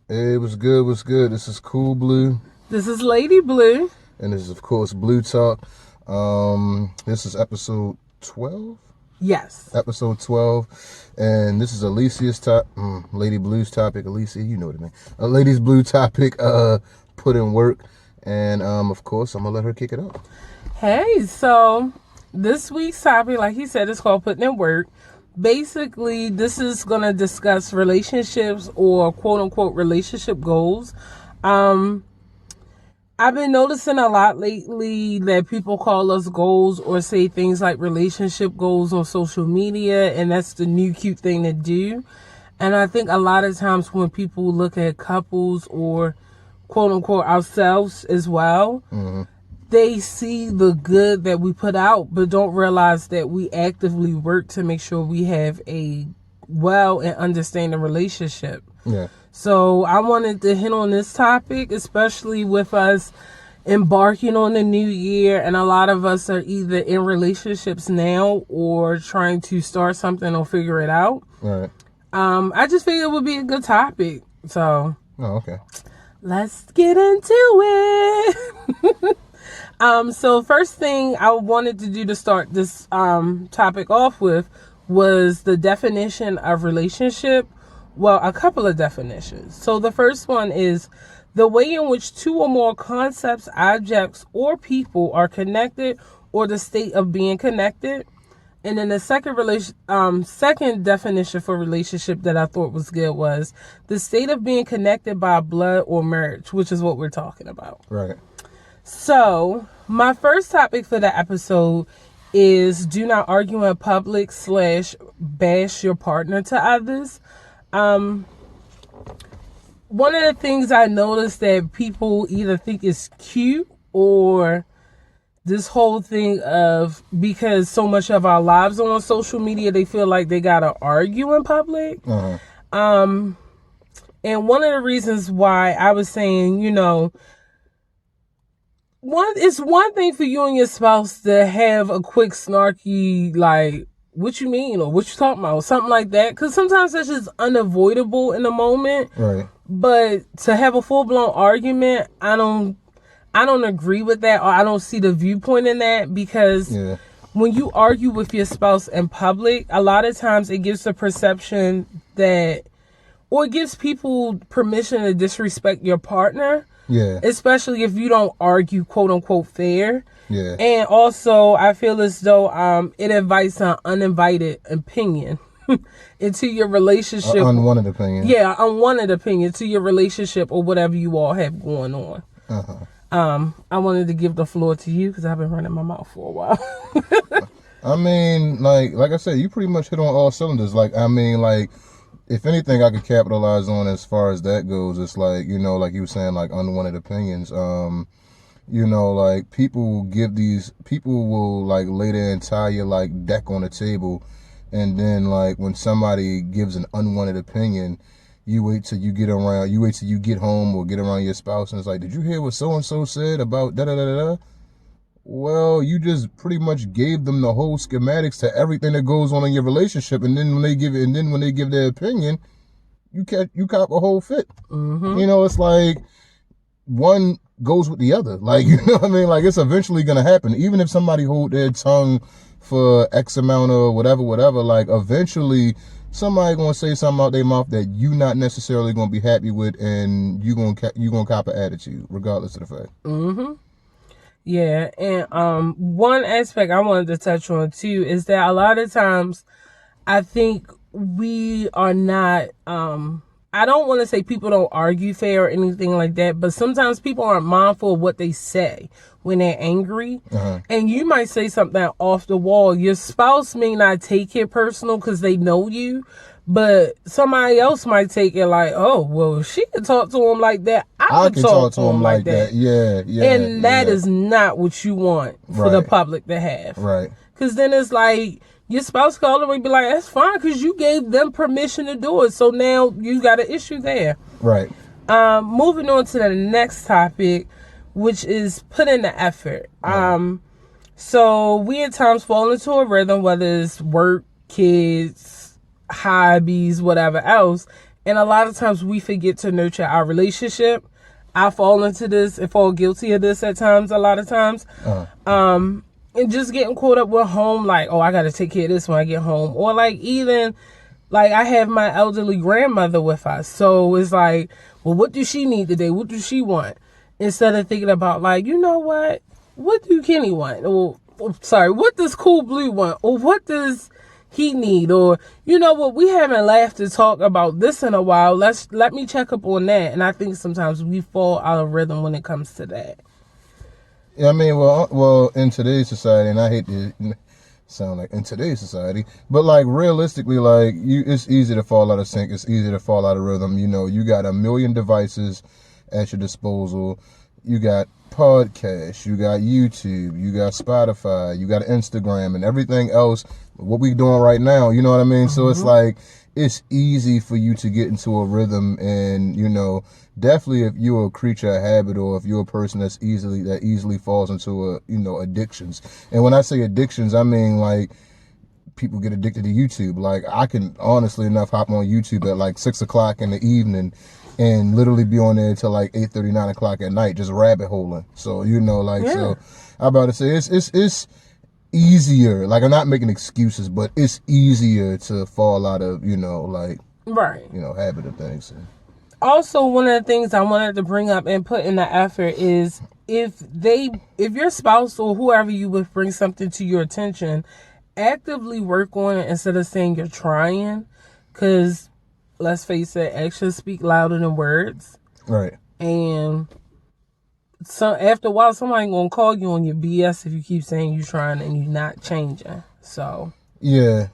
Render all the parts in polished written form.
Hey, what's good? What's good? This is Cool Blue. This is Lady Blu. And this is, of course, Blue Talk. This is episode 12? Yes. Episode 12. And this is Alicia's Lady Blue's topic. Alicia, you know what I mean. Lady's Blue topic, put in work. And, of course, I'm going to let her kick it up. Hey, so this week's topic, like he said, is called Putting in Work. Basically, this is going to discuss relationships or quote-unquote relationship goals. I've been noticing a lot lately that people call us goals or say things like relationship goals on social media, and that's the new cute thing to do. And I think a lot of times when people look at couples or quote-unquote ourselves as well, they see the good that we put out, but don't realize that we actively work to make sure we have a well and understanding relationship. Yeah. So I wanted to hit on this topic, especially with us embarking on the new year, and a lot of us are either in relationships now or trying to start something or figure it out. Right. I just figured it would be a good topic. So okay. Let's get into it. So first thing I wanted to do to start this topic off with was the definition of relationship. Well, a couple of definitions. So the first one is the way in which two or more concepts, objects, or people are connected, or the state of being connected. And then the second definition for relationship that I thought was good was the state of being connected by blood or marriage, which is what we're talking about. Right. So my first topic for the episode is do not argue in public / bash your partner to others. One of the things I noticed that people either think is cute or this whole thing of because so much of our lives are on social media, they feel like they gotta argue in public. And one of the reasons why I was saying, it's one thing for you and your spouse to have a quick snarky, like, what you mean? Or what you talking about? Something like that. Because sometimes that's just unavoidable in the moment. Right. But to have a full-blown argument, I don't agree with that, or I don't see the viewpoint in that, because when you argue with your spouse in public, a lot of times it gives the perception that, or it gives people permission to disrespect your partner. Yeah. Especially if you don't argue quote unquote fair. Yeah. And also I feel as though it invites an uninvited opinion into your relationship. Unwanted opinion. Yeah, unwanted opinion to your relationship or whatever you all have going on. I wanted to give the floor to you because I've been running my mouth for a while. I mean, like I said, you pretty much hit on all cylinders. If anything I could capitalize on as far as that goes, it's like you were saying, like unwanted opinions. People will lay their entire deck on the table, and then when somebody gives an unwanted opinion, you wait till you get home or get around your spouse, and it's like, did you hear what so and so said about da da da da? Well, you just pretty much gave them the whole schematics to everything that goes on in your relationship, and then when they give their opinion, you cop a whole fit. It's like one goes with the other. It's eventually gonna happen. Even if somebody hold their tongue for X amount or whatever, eventually somebody gonna say something out their mouth that you not necessarily gonna be happy with, and you gonna cop an attitude regardless of the fact. Yeah, and one aspect I wanted to touch on too is that a lot of times I think we are not, I don't want to say people don't argue fair or anything like that, but sometimes people aren't mindful of what they say when they're angry. And you might say something off the wall. Your spouse may not take it personal because they know you, but somebody else might take it like, oh, well, if she can talk to him like that, I can talk to him like that. Yeah. And that is not what you want for the public to have. Right. Because then it's like, your spouse can always be like, that's fine because you gave them permission to do it. So now you got an issue there. Right. Moving on to the next topic, which is put in the effort. So we at times fall into a rhythm, whether it's work, kids, hobbies, whatever else, And a lot of times we forget to nurture our relationship. I fall into this and fall guilty of this at times, a lot of times. And just getting caught up with home, like, oh, I got to take care of this when I get home. Or like even, like I have my elderly grandmother with us. So it's like, well, what does she need today? What does she want? Instead of thinking about like, you know what do Kenny want? Or, what does Cool Blue want? Or what does he need? Or, you know what, we haven't laughed to talk about this in a while. Let me check up on that. And I think sometimes we fall out of rhythm when it comes to that. Yeah, I mean, well, in today's society, and I hate to sound like in today's society, but like realistically, like it's easy to fall out of sync. It's easy to fall out of rhythm. You know, you got a million devices at your disposal. You got podcasts, you got YouTube, you got Spotify, you got Instagram, and everything else. What we doing right now, you know what I mean? So it's like it's easy for you to get into a rhythm, and you know, definitely if you're a creature of habit, or if you're a person that easily falls into addictions. And when I say addictions, I mean like people get addicted to YouTube. Like I can honestly enough hop on YouTube at like 6 o'clock in the evening and literally be on there till like 8:30, 9 o'clock at night, just rabbit holing. So you know, like so I'm about to say it's easier. Like I'm not making excuses, but it's easier to fall out of habit of things. Also, one of the things I wanted to bring up and put in the effort is if your spouse or whoever you with brings something to your attention, actively work on it instead of saying you're trying, because let's face it, actions speak louder than words. Right. And so after a while, somebody gonna call you on your BS if you keep saying you're trying and you're not changing. So yeah.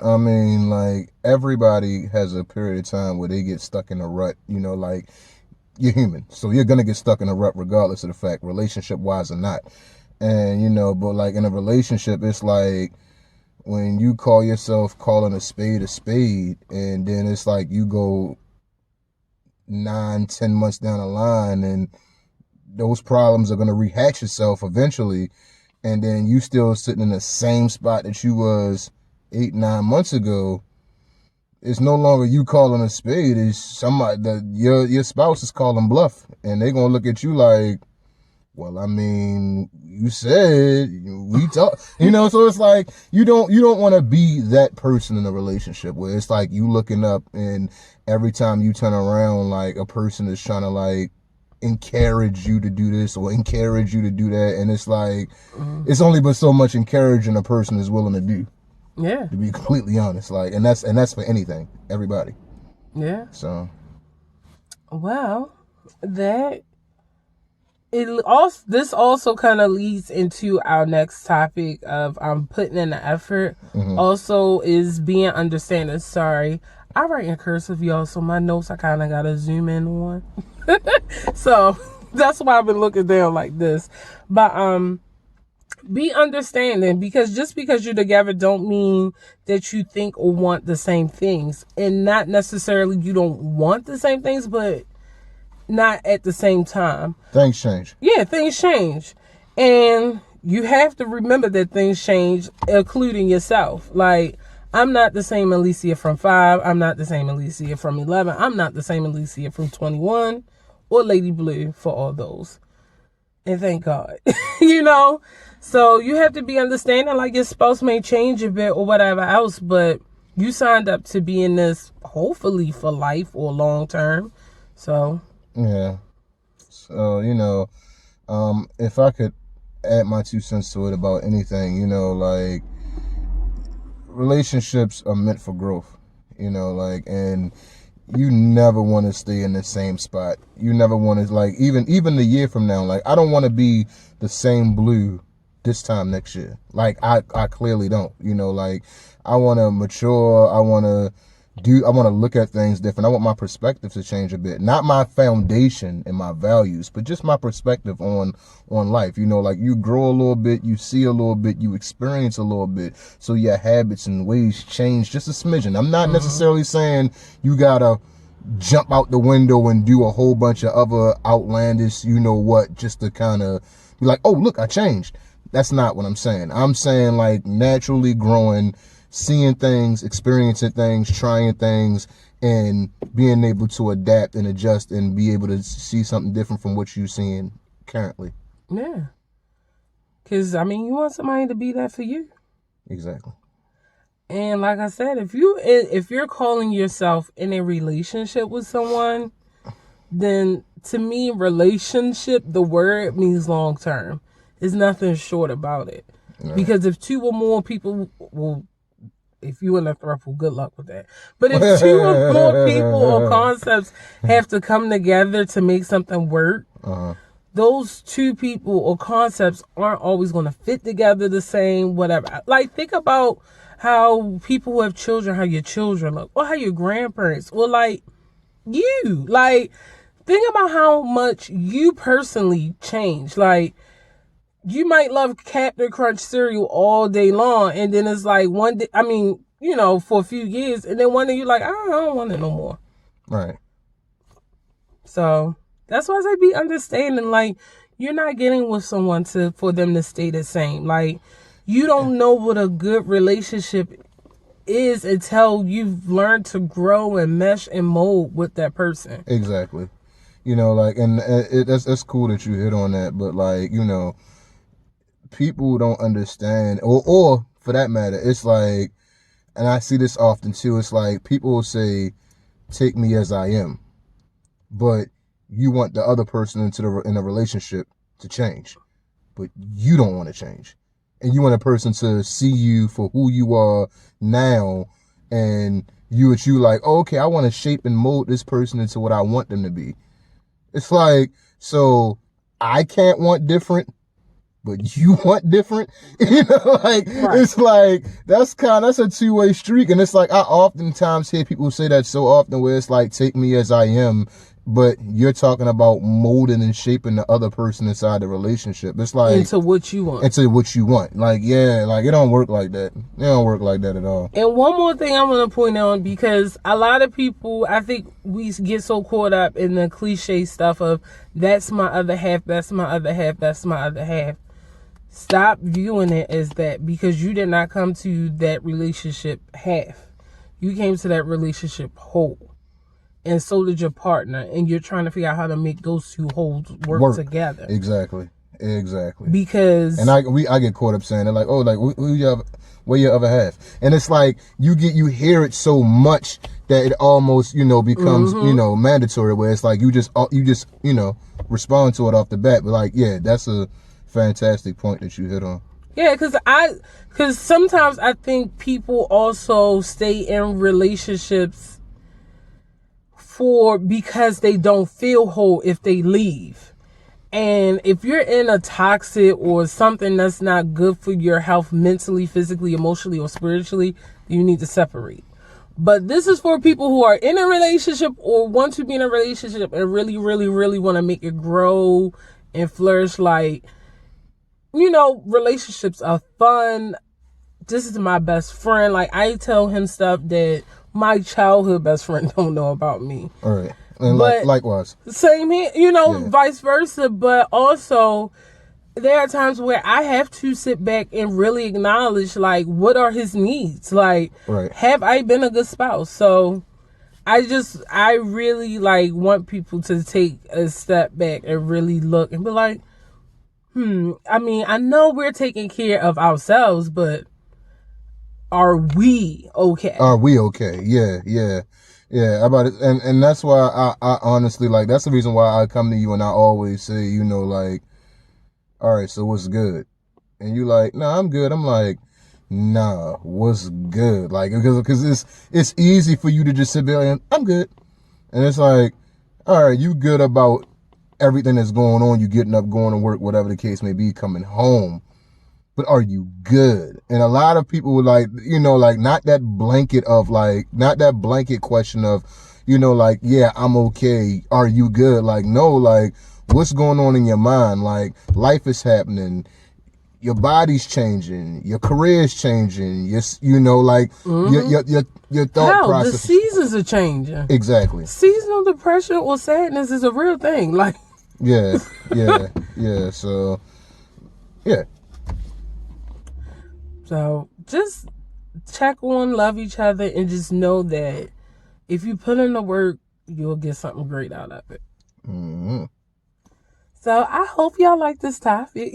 I mean, like everybody has a period of time where they get stuck in a rut. You know, like you're human, so you're gonna get stuck in a rut regardless of the fact, relationship wise or not. And you know, but like in a relationship, it's like when you call yourself calling a spade, and then it's like you go 9-10 months down the line, and those problems are going to rehatch itself eventually, and then you still sitting in the same spot that you was 8-9 months ago. It's no longer you calling a spade. It's somebody that your spouse is calling bluff, and they're going to look at you like, well, I mean, you said we talk, you know, so it's like you don't want to be that person in a relationship where it's like you looking up and every time you turn around, like a person is trying to like encourage you to do this or encourage you to do that, and it's like it's only but so much encouraging a person is willing to do. Yeah. To be completely honest, like, and that's for anything, everybody. Yeah. So. Well, this also kind of leads into our next topic of putting in the effort. Also is being understanding. Sorry, I write in cursive, y'all, so my notes I kind of gotta zoom in on. So that's why I've been looking down like this. But be understanding, because just because you're together don't mean that you think or want the same things, and not necessarily you don't want the same things, but not at the same time. Things change. Yeah, things change. And you have to remember that things change, including yourself. Like, I'm not the same Alicia from 5. I'm not the same Alicia from 11. I'm not the same Alicia from 21 or Lady Blu for all those. And thank God. You know? So you have to be understanding, like your spouse may change a bit or whatever else, but you signed up to be in this hopefully for life or long term. So... yeah. So, you know, if I could add my 2 cents to it about anything, you know, like relationships are meant for growth, you know, like, and you never want to stay in the same spot. You never want to, like, even the year from now, like, I don't want to be the same Blue this time next year. Like, I clearly don't, you know, like, I want to mature. I want to look at things different. I want my perspective to change a bit. Not my foundation and my values, but just my perspective on life. You know, like you grow a little bit, you see a little bit, you experience a little bit. So your habits and ways change just a smidgen. I'm not necessarily saying you gotta jump out the window and do a whole bunch of other outlandish, you know what, just to kind of be like, oh, look, I changed. That's not what I'm saying. I'm saying like naturally growing, seeing things, experiencing things, trying things, and being able to adapt and adjust and be able to see something different from what you're seeing currently. Yeah. Because, I mean, you want somebody to be there for you. Exactly. And like I said, if you're calling yourself in a relationship with someone, then to me, relationship, the word means long term. There's nothing short about it. Right. Because if two or more people, well, if you in a throuple, good luck with that. But if two or more people or concepts have to come together to make something work, those two people or concepts aren't always going to fit together the same, whatever. Like, think about how people who have children, how your children look, or how your grandparents, or like you. Like, think about how much you personally change. Like, you might love Captain Crunch cereal all day long, and then it's like one day, I mean, you know, for a few years, and then one day you're like, I don't want it no more. Right. So that's why I say be understanding. Like, you're not getting with someone for them to stay the same. Like, you don't know what a good relationship is until you've learned to grow and mesh and mold with that person. Exactly. You know, like, and that's cool that you hit on that, but like, you know, people don't understand, or for that matter, it's like, and I see this often too, it's like people will say, take me as I am, but you want the other person in a relationship to change, but you don't want to change. And you want a person to see you for who you are now, and you like, oh, okay, I want to shape and mold this person into what I want them to be. It's like, so I can't want different, but you want different. You know, like, right. It's like, that's a two-way streak. And it's like, I oftentimes hear people say that so often, where it's like, take me as I am, but you're talking about molding and shaping the other person inside the relationship. It's like, into what you want. Like, yeah, like, it don't work like that. It don't work like that at all. And one more thing I want to point out, because a lot of people, I think we get so caught up in the cliche stuff of, that's my other half, that's my other half, that's my other half. Stop viewing it as that, because you did not come to that relationship half. You came to that relationship whole. And so did your partner. And you're trying to figure out how to make those two wholes work together. Exactly. Because... And I get caught up saying, they're like, oh, like, where your other half? And it's like, you hear it so much that it almost, you know, becomes, you know, mandatory, where it's like, you just, you know, respond to it off the bat. But like, yeah, that's a fantastic point that you hit on. Yeah, because sometimes I think people also stay in relationships because they don't feel whole if they leave. And if you're in a toxic or something that's not good for your health mentally, physically, emotionally, or spiritually, you need to separate. But this is for people who are in a relationship or want to be in a relationship and really, really, really want to make it grow and flourish. Like, you know, relationships are fun. This is my best friend. Like, I tell him stuff that my childhood best friend don't know about me. All right. And likewise. Same here, you know, yeah. Vice versa. But also, there are times where I have to sit back and really acknowledge, like, what are his needs? Like, have I been a good spouse? So, I really, like, want people to take a step back and really look and be like, I mean, I know we're taking care of ourselves, but are we okay? Are we okay? Yeah. About it, and that's why I honestly, like, that's the reason why I come to you and I always say, you know, like, all right, so what's good? And you like, nah, I'm good. I'm like, nah, what's good? Like, because it's easy for you to just sit there and I'm good, and it's like, all right, you good about everything that's going on, you getting up, going to work, whatever the case may be, coming home. But are you good? And a lot of people would, like, you know, like, not that blanket question of, you know, like, yeah, I'm okay. Are you good? Like, no, like, what's going on in your mind? Like, life is happening. Your body's changing. Your career's changing. You know, like, your thought process. The seasons are changing. Exactly. Seasonal depression or sadness is a real thing. Like, yeah. So, yeah. So just check on, love each other, and just know that If you put in the work, you'll get something great out of it. Mm-hmm. So I hope y'all like this topic.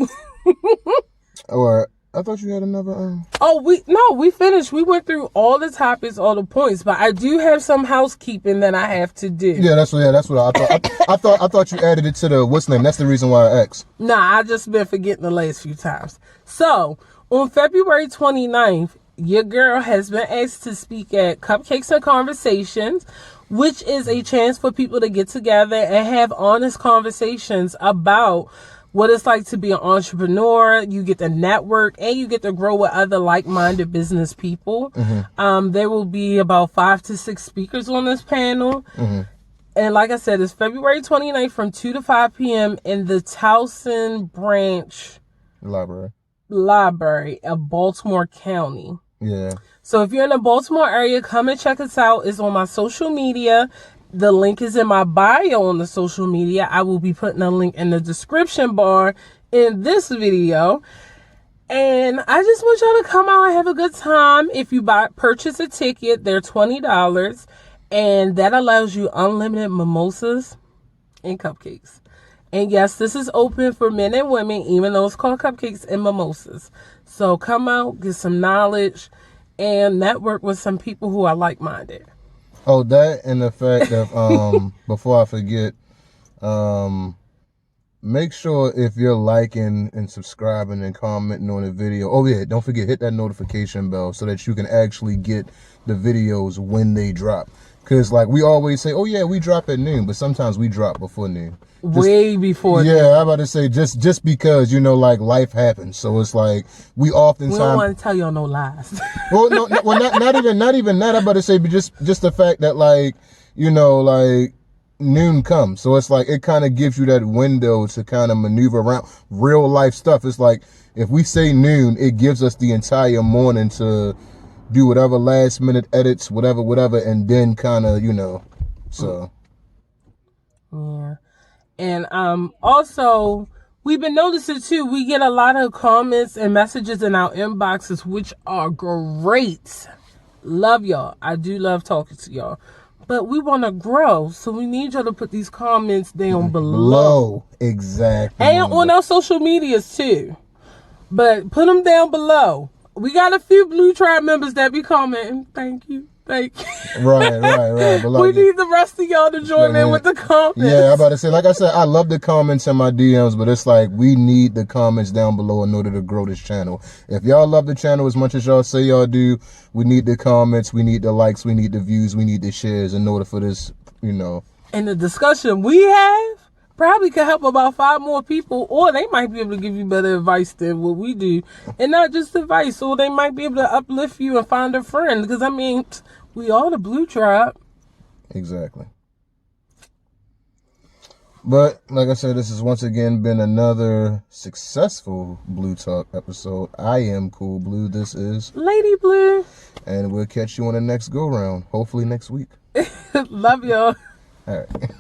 Or I thought you had another. Oh, we finished. We went through all the topics, all the points, but I do have some housekeeping that I have to do. Yeah, that's what I thought. I thought you added it to the what's name. That's the reason why I asked. Nah, I just been forgetting the last few times. So on February 29th, your girl has been asked to speak at Cupcakes and Conversations, which is a chance for people to get together and have honest conversations about what it's like to be an entrepreneur. You get to network and you get to grow with other like-minded business people. Mm-hmm. There will be about 5 to 6 speakers on this panel. Mm-hmm. And like I said, it's February 29th from 2 to 5 p.m. in the Towson branch library of Baltimore County. Yeah. So if you're in the Baltimore area, come and check us out. It's on my social media. The link is in my bio on the social media. I will be putting a link in the description bar in this video. And I just want y'all to come out and have a good time. If you purchase a ticket, they're $20. And that allows you unlimited mimosas and cupcakes. And yes, this is open for men and women, even though it's called Cupcakes and Mimosas. So come out, get some knowledge, and network with some people who are like-minded. Oh, that and the fact that, before I forget, make sure if you're liking and subscribing and commenting on the video. Oh, yeah, don't forget, hit that notification bell so that you can actually get the videos when they drop. Because, like, we always say, oh, yeah, we drop at noon, but sometimes we drop before noon. Way before noon. Yeah, I'm about to say, just because, you know, like, life happens. So it's like, we oftentimes... We don't want to tell y'all no lies. Well, no, well, not even that. I'm about to say, but just the fact that, like, you know, like, noon comes. So it's like, it kind of gives you that window to kind of maneuver around real life stuff. It's like, if we say noon, it gives us the entire morning to do whatever last minute edits, whatever, and then kind of, you know, so. Yeah. And also, we've been noticing too, we get a lot of comments and messages in our inboxes, which are great. Love y'all. I do love talking to y'all. But we want to grow, so we need y'all to put these comments down below. Exactly. And on our social medias too. But put them down below. We got a few Blu Tribe members that be commenting. Thank you. Right. But like, we need the rest of y'all to join in with the comments. Yeah, I'm about to say, like I said, I love the comments in my DMs, but it's like, we need the comments down below in order to grow this channel. If y'all love the channel as much as y'all say y'all do, we need the comments, we need the likes, we need the views, we need the shares in order for this, you know. And the discussion we have probably could help about 5 more people, or they might be able to give you better advice than what we do. And not just advice, or they might be able to uplift you and find a friend. Because, I mean, we are the Blu Tribe. Exactly. But, like I said, this has once again been another successful Blu Talk episode. I am Cool Blue. This is Lady Blu. And we'll catch you on the next go-round. Hopefully next week. Love y'all. All right.